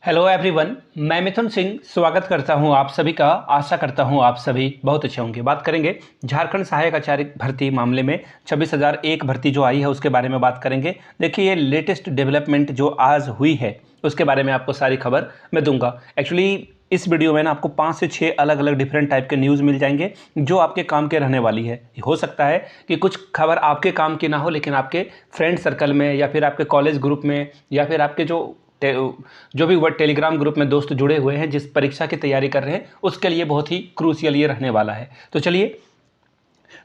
Hello everyone, मैं मिथुन सिंह स्वागत करता हूं आप सभी का। आशा करता हूं आप सभी बहुत अच्छे होंगे। बात करेंगे झारखंड सहायक आचार्य भर्ती मामले में 26,001 भर्ती जो आई है उसके बारे में बात करेंगे। देखिए, ये लेटेस्ट डेवलपमेंट जो आज हुई है उसके बारे में आपको सारी खबर मैं दूंगा। एक्चुअली इस वीडियो में ना आपको 5 से 6 अलग अलग डिफरेंट टाइप के न्यूज़ मिल जाएंगे जो आपके काम के रहने वाली है। हो सकता है कि कुछ खबर आपके काम की ना हो, लेकिन आपके फ्रेंड सर्कल में या फिर आपके कॉलेज ग्रुप में या फिर आपके जो भी वो टेलीग्राम ग्रुप में दोस्त जुड़े हुए हैं जिस परीक्षा की तैयारी कर रहे हैं उसके लिए बहुत ही क्रूशियल ये रहने वाला है। तो चलिए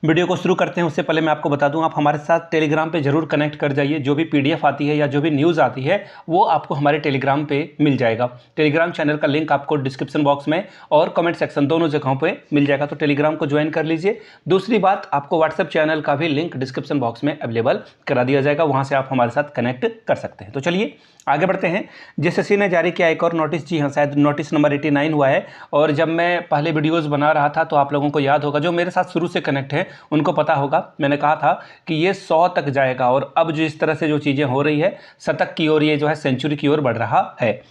वीडियो को शुरू करते हैं। उससे पहले मैं आपको बता दूं, आप हमारे साथ टेलीग्राम पे जरूर कनेक्ट कर जाइए। जो भी पीडीएफ आती है या जो भी न्यूज़ आती है वो आपको हमारे टेलीग्राम पे मिल जाएगा। टेलीग्राम चैनल का लिंक आपको डिस्क्रिप्शन बॉक्स में और कमेंट सेक्शन दोनों जगहों पे मिल जाएगा, तो टेलीग्राम को ज्वाइन कर लीजिए। दूसरी बात, आपको व्हाट्सएप चैनल का भी लिंक डिस्क्रिप्शन बॉक्स में अवेलेबल करा दिया जाएगा, वहाँ से आप हमारे साथ कनेक्ट कर सकते हैं। तो चलिए आगे बढ़ते हैं। जेएसएससी ने जारी किया एक और नोटिस, जी हाँ, शायद नोटिस नंबर 89 हुआ है। और जब मैं पहले वीडियोज़ बना रहा था तो आप लोगों को याद होगा, जो मेरे साथ शुरू से कनेक्ट है उनको पता होगा, मैंने कहा था कि ये 100 तक जाएगा। और अब जो इस तरह से जो चीज़ें हो रही है, शतक की ओर ये जो है सेंचुरी की ओर बढ़ रहा है।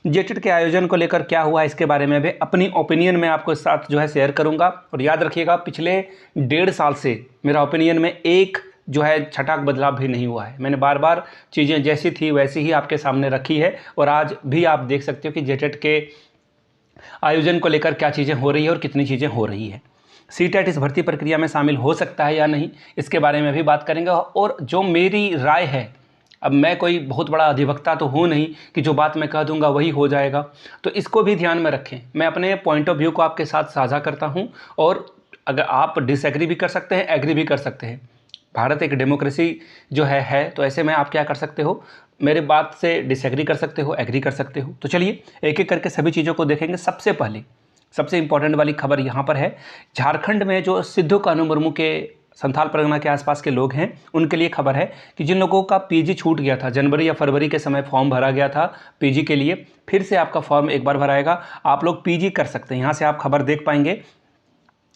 जेटेट के आयोजन को लेकर क्या हुआ इसके बारे में भी अपनी ओपिनियन में आपको साथ जो है शेयर करूंगा। और याद रखिएगा, पिछले 1.5 साल से मेरा ओपिनियन में एक जो है छटाक बदलाव भी नहीं हुआ है। मैंने बार बार चीज़ें जैसी थी वैसी ही आपके सामने रखी है। और आज भी आप देख सकते हो कि जेटेट के आयोजन को लेकर क्या चीज़ें हो रही है और कितनी चीज़ें हो रही है। सीटेट इस भर्ती प्रक्रिया में शामिल हो सकता है या नहीं, इसके बारे में भी बात करेंगे। और जो मेरी राय है, अब मैं कोई बहुत बड़ा अधिवक्ता तो हूँ नहीं कि जो बात मैं कह दूंगा वही हो जाएगा, तो इसको भी ध्यान में रखें। मैं अपने पॉइंट ऑफ व्यू को आपके साथ साझा करता हूँ और अगर आप डिसएग्री भी कर सकते हैं, एग्री भी कर सकते हैं। भारत एक डेमोक्रेसी जो है, तो ऐसे में आप क्या कर सकते हो, मेरे बात से डिसएग्री कर सकते हो, एग्री कर सकते हो। तो चलिए एक एक करके सभी चीज़ों को देखेंगे। सबसे पहले सबसे इंपॉर्टेंट वाली खबर यहाँ पर है, झारखंड में जो सिद्धू कानू मुर्मू के संथाल परगना के आसपास के लोग हैं उनके लिए खबर है कि जिन लोगों का पीजी छूट गया था, जनवरी या फरवरी के समय फॉर्म भरा गया था पीजी के लिए, फिर से आपका फॉर्म एक बार भराएगा, आप लोग पीजी कर सकते हैं। यहाँ से आप खबर देख पाएंगे।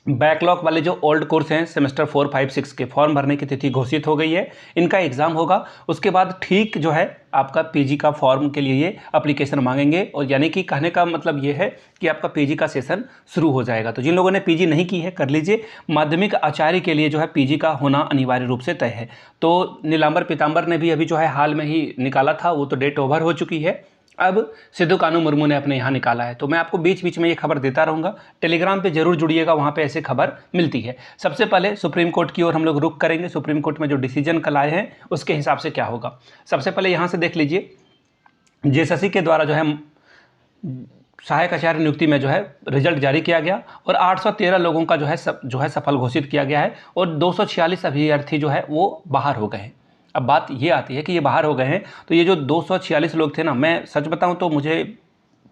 बैकलॉग वाले जो ओल्ड कोर्स हैं सेमेस्टर 4, 5, 6 के फॉर्म भरने की तिथि घोषित हो गई है। इनका एग्ज़ाम होगा, उसके बाद ठीक जो है आपका पीजी का फॉर्म के लिए ये एप्लीकेशन मांगेंगे। और यानी कि कहने का मतलब ये है कि आपका पीजी का सेशन शुरू हो जाएगा। तो जिन लोगों ने पीजी नहीं की है कर लीजिए। माध्यमिक आचार्य के लिए जो है पीजी का होना अनिवार्य रूप से तय है। तो नीलांबर पीतांबर ने भी अभी जो है हाल में ही निकाला था, वो तो डेट ओवर हो चुकी है। अब सिद्धू कानू मुर्मू ने अपने यहाँ निकाला है। तो मैं आपको बीच बीच में ये खबर देता रहूँगा। टेलीग्राम पे जरूर जुड़िएगा, वहाँ पे ऐसे खबर मिलती है। सबसे पहले सुप्रीम कोर्ट की ओर हम लोग रुख करेंगे। सुप्रीम कोर्ट में जो डिसीजन कल आए हैं उसके हिसाब से क्या होगा। सबसे पहले यहाँ से देख लीजिए, जेएसएससी के द्वारा जो है सहायक आचार्य नियुक्ति में जो है रिजल्ट जारी किया गया और 813 लोगों का जो है सफल घोषित किया गया है और 246 अभ्यर्थी जो है वो बाहर हो गए हैं। अब बात ये आती है कि ये बाहर हो गए हैं, तो ये जो 246 लोग थे ना, मैं सच बताऊं तो मुझे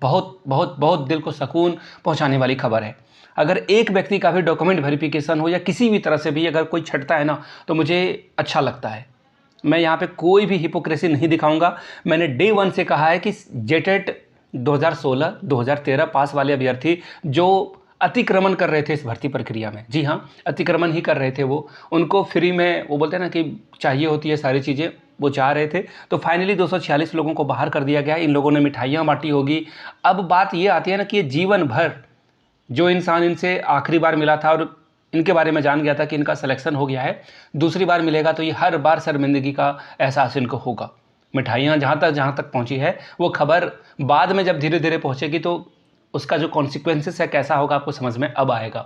बहुत बहुत बहुत दिल को सुकून पहुंचाने वाली खबर है। अगर एक व्यक्ति का भी डॉक्यूमेंट वेरिफिकेशन हो या किसी भी तरह से भी अगर कोई छटता है ना, तो मुझे अच्छा लगता है। मैं यहाँ पे कोई भी हिपोक्रेसी नहीं दिखाऊंगा। मैंने डे 1 से कहा है कि जेटेट 2016, 2013 पास वाले अभ्यर्थी जो अतिक्रमण कर रहे थे इस भर्ती प्रक्रिया में, जी हाँ, अतिक्रमण ही कर रहे थे वो, उनको फ्री में वो बोलते हैं ना कि चाहिए होती है सारी चीज़ें, वो चाह रहे थे। तो फाइनली 246 लोगों को बाहर कर दिया गया। इन लोगों ने मिठाइयाँ बांटी होगी। अब बात ये आती है ना कि ये जीवन भर जो इंसान इनसे आखिरी बार मिला था और इनके बारे में जान गया था कि इनका सिलेक्शन हो गया है, दूसरी बार मिलेगा तो ये हर बार शर्मिंदगी का एहसास इनको होगा। मिठाइयाँ जहाँ तक पहुँची है वो खबर बाद में जब धीरे धीरे पहुँचेगी तो उसका जो कॉन्सिक्वेंसेस है कैसा होगा आपको समझ में अब आएगा।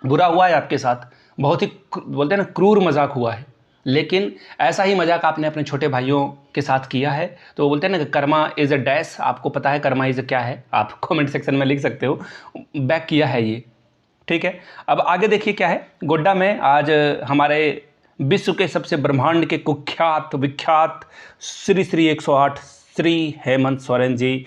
बुरा हुआ है आपके साथ, बहुत ही बोलते हैं ना क्रूर मजाक हुआ है, लेकिन ऐसा ही मजाक आपने अपने छोटे भाइयों के साथ किया है। तो बोलते हैं ना कि कर्मा इज़ अ डैश, आपको पता है कर्मा इज़ क्या है, आप कमेंट सेक्शन में लिख सकते हो। बैक किया है ये, ठीक है। अब आगे देखिए क्या है। गोड्डा में आज हमारे विश्व के सबसे ब्रह्मांड के कुख्यात विख्यात श्री श्री 108 श्री हेमंत सोरेन जी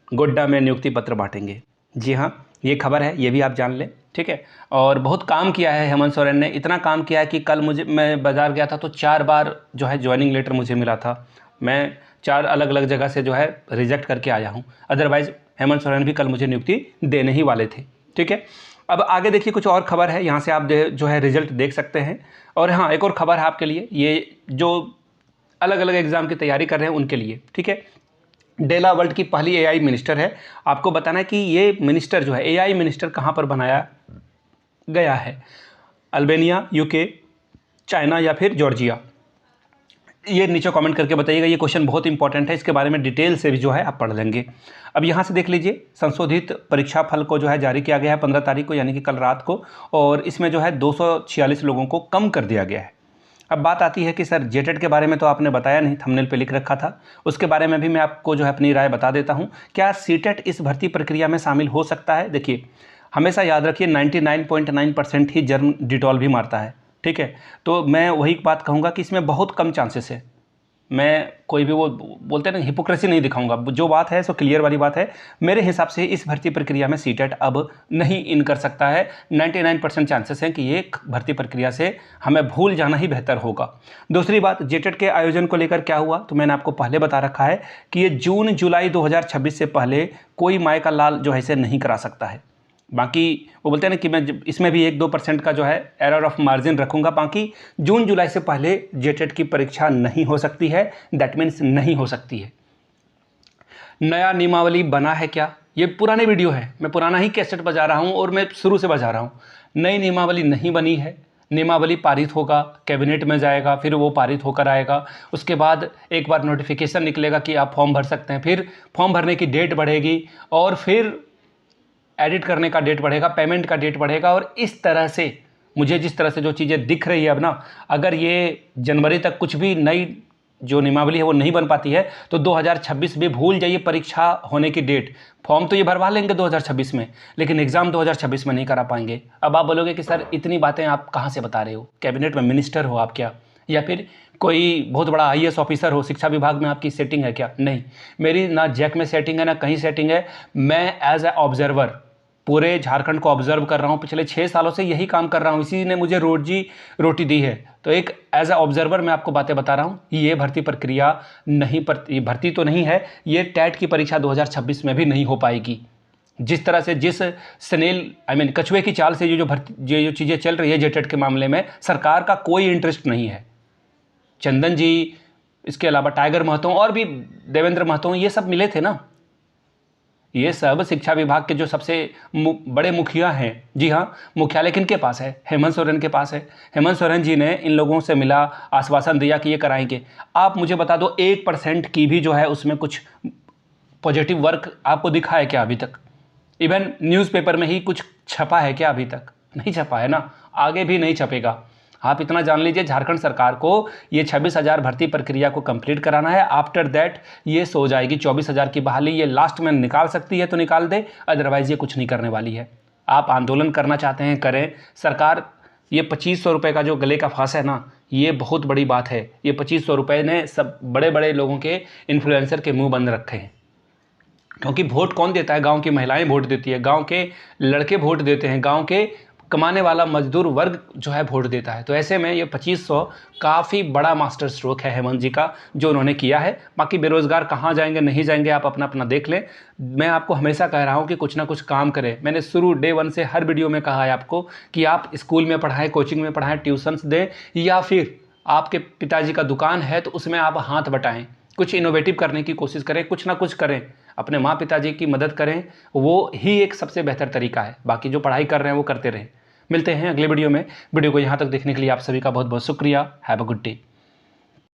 गोड्डा में नियुक्ति पत्र बांटेंगे। जी हाँ, ये खबर है, ये भी आप जान लें, ठीक है। और बहुत काम किया है हेमंत सोरेन ने, इतना काम किया है कि कल मैं बाज़ार गया था तो 4 बार जो है ज्वाइनिंग लेटर मुझे मिला था। मैं 4 अलग अलग जगह से जो है रिजेक्ट करके आया हूँ। अदरवाइज़ हेमंत सोरेन भी कल मुझे नियुक्ति देने ही वाले थे, ठीक है। अब आगे देखिए कुछ और खबर है, यहाँ से आप जो है रिजल्ट देख सकते हैं। और हाँ, एक और खबर है आपके लिए, ये जो अलग अलग एग्ज़ाम की तैयारी कर रहे हैं उनके लिए, ठीक है। डेला वर्ल्ड की पहली एआई मिनिस्टर है। आपको बताना है कि ये मिनिस्टर जो है, एआई मिनिस्टर कहाँ पर बनाया गया है, अल्बानिया, यूके, चाइना या फिर जॉर्जिया। ये नीचे कमेंट करके बताइएगा। ये क्वेश्चन बहुत इंपॉर्टेंट है, इसके बारे में डिटेल से भी जो है आप पढ़ लेंगे। अब यहाँ से देख लीजिए, संशोधित परीक्षा फल को जो है जारी किया गया है 15 तारीख को, यानी कि कल रात को, और इसमें जो है 246 लोगों को कम कर दिया गया है। अब बात आती है कि सर जेटेट के बारे में तो आपने बताया नहीं, थंबनेल पे लिख रखा था, उसके बारे में भी मैं आपको जो है अपनी राय बता देता हूँ। क्या सीटेट इस भर्ती प्रक्रिया में शामिल हो सकता है? देखिए, हमेशा याद रखिए 99.9% ही जर्म डिटॉल भी मारता है, ठीक है। तो मैं वही बात कहूँगा कि इसमें बहुत कम चांसेस है। मैं कोई भी वो बोलते हैं ना, हिपोक्रेसी नहीं दिखाऊंगा, जो बात है सो क्लियर वाली बात है। मेरे हिसाब से इस भर्ती प्रक्रिया में सीटेट अब नहीं इन कर सकता है। 99% चांसेस हैं कि ये भर्ती प्रक्रिया से हमें भूल जाना ही बेहतर होगा। दूसरी बात, जेटेट के आयोजन को लेकर क्या हुआ, तो मैंने आपको पहले बता रखा है कि ये जून जुलाई 2026 से पहले कोई माय का लाल जो है इसे नहीं करा सकता है। बाकी वो बोलते हैं ना कि मैं इसमें भी 1-2% का जो है एरर ऑफ मार्जिन रखूंगा। बाकी जून जुलाई से पहले जेटेट की परीक्षा नहीं हो सकती है, दैट मीन्स नहीं हो सकती है। नया नियमावली बना है क्या? ये पुराने वीडियो है, मैं पुराना ही कैसेट बजा रहा हूँ और मैं शुरू से बजा रहा हूँ। नई नियमावली नहीं बनी है। नियमावली पारित होगा, कैबिनेट में जाएगा, फिर वो पारित होकर आएगा, उसके बाद एक बार नोटिफिकेशन निकलेगा कि आप फॉर्म भर सकते हैं, फिर फॉर्म भरने की डेट बढ़ेगी, और फिर एडिट करने का डेट बढ़ेगा, पेमेंट का डेट बढ़ेगा, और इस तरह से मुझे जिस तरह से जो चीज़ें दिख रही है अब ना, अगर ये जनवरी तक कुछ भी नई जो नियमावली है वो नहीं बन पाती है तो 2026 भी भूल जाइए परीक्षा होने की डेट। फॉर्म तो ये भरवा लेंगे 2026 में, लेकिन एग्ज़ाम 2026 में नहीं करा पाएंगे। अब आप बोलोगे कि सर इतनी बातें आप कहाँ से बता रहे हो? कैबिनेट में मिनिस्टर हो आप क्या, या फिर कोई बहुत बड़ा आईएएस ऑफिसर हो, शिक्षा विभाग में आपकी सेटिंग है क्या? नहीं, मेरी ना जैक में सेटिंग है ना कहीं सेटिंग है। मैं एज ए ऑब्जर्वर पूरे झारखंड को ऑब्जर्व कर रहा हूँ, पिछले 6 सालों से यही काम कर रहा हूँ, इसी ने मुझे रोजी रोटी दी है। तो एक एज ए ऑब्जर्वर मैं आपको बातें बता रहा हूँ। ये भर्ती प्रक्रिया नहीं, ये भर्ती तो नहीं है, ये टेट की परीक्षा 2026 में भी नहीं हो पाएगी। जिस तरह से, जिस स्नेल कछुए की चाल से ये जो चीज़ें चल रही है जेटेट के मामले में, सरकार का कोई इंटरेस्ट नहीं है। चंदन जी, इसके अलावा टाइगर महतो और भी देवेंद्र महतो, ये सब मिले थे ना। ये सब शिक्षा विभाग के जो सबसे बड़े मुखिया हैं, जी हाँ, मुख्यालय किनके पास है? हेमंत सोरेन के पास है। हेमंत सोरेन जी ने इन लोगों से मिला, आश्वासन दिया कि ये कराएंगे। आप मुझे बता दो 1% की भी जो है उसमें कुछ पॉजिटिव वर्क आपको दिखा है क्या अभी तक? इवन न्यूज़पेपर में ही कुछ छपा है क्या अभी तक? नहीं छपा है ना, आगे भी नहीं छपेगा। आप इतना जान लीजिए, झारखंड सरकार को ये 26,000 भर्ती प्रक्रिया को कंप्लीट कराना है। आफ्टर दैट ये सो जाएगी। 24,000 की बहाली ये लास्ट में निकाल सकती है तो निकाल दे, अदरवाइज ये कुछ नहीं करने वाली है। आप आंदोलन करना चाहते हैं करें। सरकार ये 2500 रुपये का जो गले का फांस है ना, ये बहुत बड़ी बात है। ये 2500 रुपये ने सब बड़े बड़े लोगों के, इन्फ्लुएंसर के मुँह बंद रखे हैं। क्योंकि वोट कौन देता है? गांव की महिलाएं वोट देती है, गांव के लड़के वोट देते हैं, गांव के कमाने वाला मजदूर वर्ग जो है वोट देता है। तो ऐसे में ये 2500 काफ़ी बड़ा मास्टर स्ट्रोक है हेमंत जी का जो उन्होंने किया है। बाकी बेरोजगार कहाँ जाएंगे नहीं जाएंगे आप अपना अपना देख लें। मैं आपको हमेशा कह रहा हूँ कि कुछ ना कुछ काम करें। मैंने शुरू डे 1 से हर वीडियो में कहा है आपको कि आप स्कूल में पढ़ाएं, कोचिंग में पढ़ाएं, ट्यूशन्स दें, या फिर आपके पिताजी का दुकान है तो उसमें आप हाथ बटाएं, कुछ इनोवेटिव करने की कोशिश करें, कुछ ना कुछ करें, अपने माँ पिताजी की मदद करें। वो ही एक सबसे बेहतर तरीका है। बाकी जो पढ़ाई कर रहे हैं वो करते रहें। मिलते हैं अगले वीडियो में। वीडियो को यहाँ तक देखने के लिए आप सभी का बहुत बहुत शुक्रिया। Have a good day.